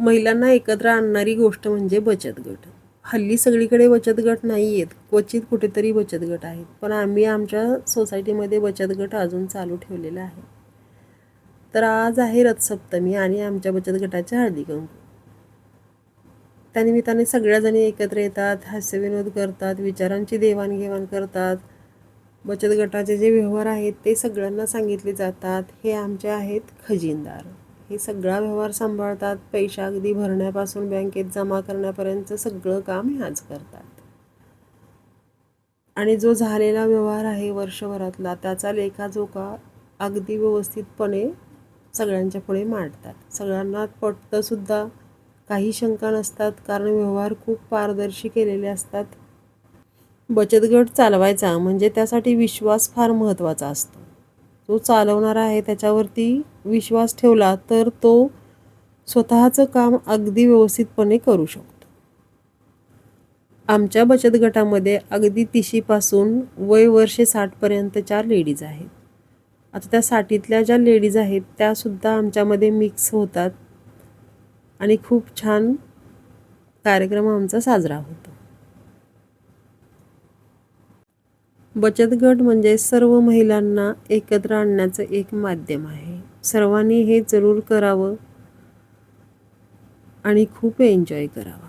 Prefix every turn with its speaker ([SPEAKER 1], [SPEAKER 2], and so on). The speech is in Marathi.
[SPEAKER 1] महिलांना एकत्र आणणारी गोष्ट म्हणजे बचत गट. हल्ली सगळीकडे बचत गट नाही आहेत, क्वचित कुठेतरी बचत गट आहेत, पण आम्ही आमच्या सोसायटीमध्ये बचत गट अजून चालू ठेवलेला आहे. तर आज आहे रथसप्तमी आणि आमच्या बचत गटाचे हळदी कुंकू. त्यानिमित्ताने सगळ्याजणी एकत्र येतात, हास्यविनोद करतात, विचारांची देवाणघेवाण करतात. बचत गटाचे जे व्यवहार आहेत ते सगळ्यांना सांगितले जातात. हे आमचे आहेत खजिनदार. हे सगळा व्यवहार सांभाळतात. पैसा अगदी भरण्यापासून बँकेत जमा करण्यापर्यंत सगळं काम ह्याच करतात. आणि जो झालेला व्यवहार आहे वर्षभरातला त्याचा लेखाजोखा अगदी व्यवस्थितपणे सगळ्यांच्या पुढे मांडतात. सगळ्यांना पटतंसुद्धा, काही शंका नसतात, कारण व्यवहार खूप पारदर्शी केलेले असतात. बचत गट चालवायचा म्हणजे त्यासाठी विश्वास फार महत्त्वाचा असतो. जो चालवणारा आहे त्याच्यावरती विश्वास ठेवला तर तो स्वतःचं काम अगदी व्यवस्थितपणे करू शकतो. आमच्या बचत गटामध्ये अगदी 30शीपासून वय वर्षे 60पर्यंतच्या लेडीज आहेत. आता त्या 60तल्या ज्या लेडीज आहेत त्यासुद्धा आमच्यामध्ये मिक्स होतात आणि खूप छान कार्यक्रम आमचा साजरा होतो. बचत गट म्हणजे सर्व महिलांना एकत्र आणण्याचं एक माध्यम आहे. सर्वांनी हे जरूर करावं आणि खूप एन्जॉय करावं.